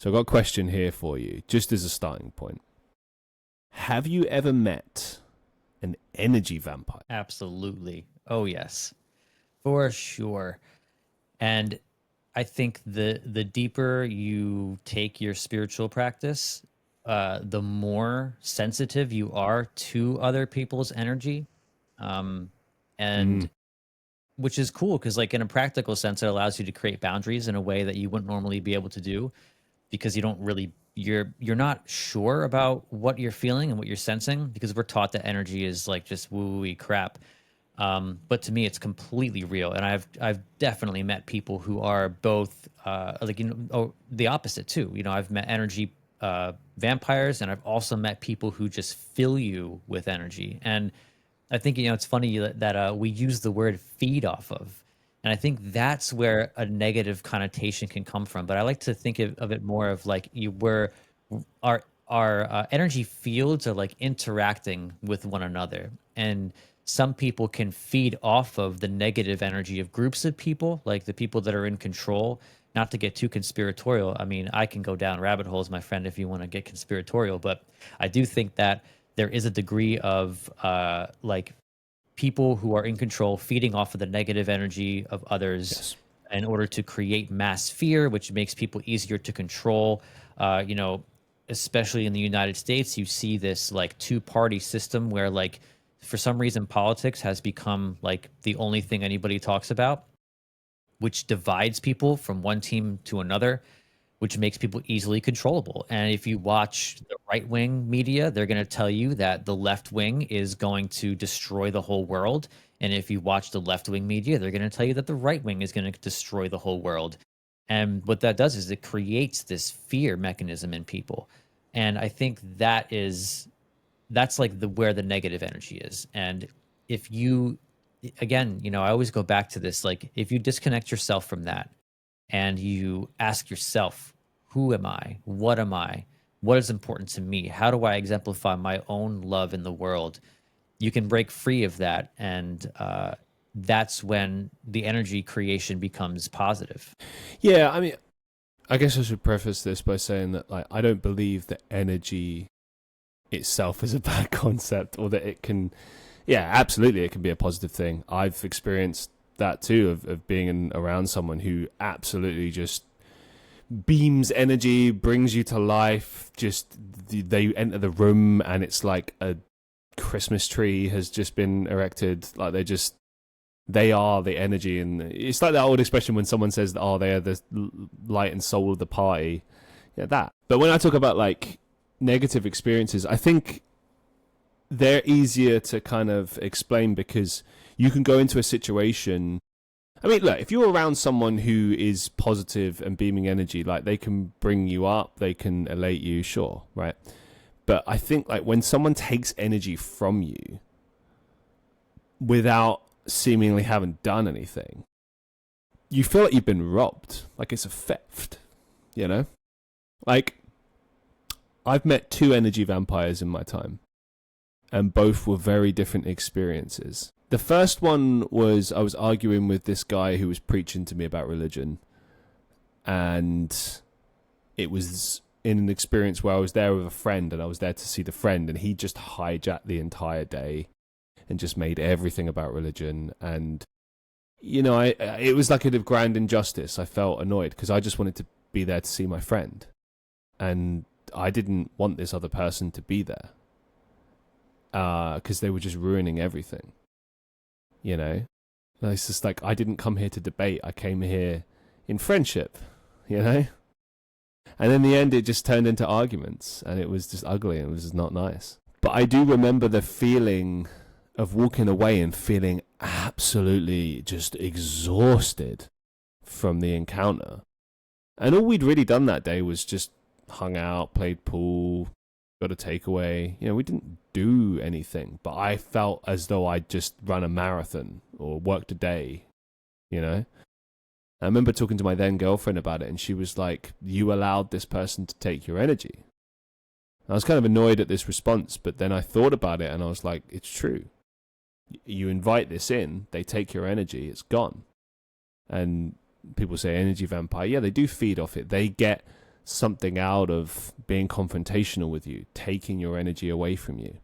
So I've got a question here for you, just as a starting point. Have you ever met an energy vampire? Absolutely. Oh, yes, for sure. And I think the deeper you take your spiritual practice, the more sensitive you are to other people's energy. And which is cool because like in a practical sense, it allows you to create boundaries in a way that you wouldn't normally be able to do because you don't really you're not sure about what you're feeling and what you're sensing because we're taught that energy is like just woo-woo crap. But to me, it's completely real, and I've definitely met people who are both the opposite too. I've met energy vampires, and I've also met people who just fill you with energy. And I think it's funny that we use the word feed off of, and I think that's where a negative connotation can come from. But I like to think of it more of like where our energy fields are like interacting with one another, and some people can feed off of the negative energy of groups of people, like the people that are in control. Not to get too conspiratorial. I mean, I can go down rabbit holes, my friend, if you want to get conspiratorial, but I do think that there is a degree of like people who are in control feeding off of the negative energy of others. Yes. In order to create mass fear, which makes people easier to control. Especially in the United States, you see this like two-party system where like for some reason politics has become like the only thing anybody talks about, which divides people from one team to another, which makes people easily controllable. And if you watch the right-wing media, they're going to tell you that the left wing is going to destroy the whole world. And if you watch the left-wing media, they're going to tell you that the right wing is going to destroy the whole world. And what that does is it creates this fear mechanism in people. And I think that's like where the negative energy is. And if you, again, I always go back to this, like if you disconnect yourself from that and you ask yourself, who am I? What am I? What is important to me? How do I exemplify my own love in the world? You can break free of that. And that's when the energy creation becomes positive. Yeah, I mean, I guess I should preface this by saying that like I don't believe that energy itself is a bad concept, or that it can, absolutely, it can be a positive thing. I've experienced that too, of being around someone who absolutely just beams energy, brings you to life. Just they enter the room and it's like a Christmas tree has just been erected. Like they are the energy. And it's like that old expression when someone says that, they are the light and soul of the party. Yeah, that. But when I talk about like negative experiences, I think they're easier to kind of explain because you can go into a situation. I mean, look, if you're around someone who is positive and beaming energy, like they can bring you up, they can elate you, sure, right? But I think like when someone takes energy from you without seemingly having done anything, you feel like you've been robbed, like it's a theft, Like, I've met 2 energy vampires in my time, and both were very different experiences. The first one was I was arguing with this guy who was preaching to me about religion, and it was in an experience where I was there with a friend, and I was there to see the friend, and he just hijacked the entire day and just made everything about religion. And, it was like a grand injustice. I felt annoyed because I just wanted to be there to see my friend, and I didn't want this other person to be there because they were just ruining everything. It's just like, I didn't come here to debate. I came here in friendship, And in the end, it just turned into arguments, and it was just ugly, and it was just not nice. But I do remember the feeling of walking away and feeling absolutely just exhausted from the encounter. And all we'd really done that day was just hung out, played pool, got a takeaway. We didn't do anything, but I felt as though I'd just run a marathon or worked a day, I remember talking to my then girlfriend about it, and she was like, you allowed this person to take your energy. I was kind of annoyed at this response, but then I thought about it and I was like, it's true. You invite this in, they take your energy, it's gone. And people say energy vampire. Yeah, they do feed off it. They get something out of being confrontational with you, taking your energy away from you.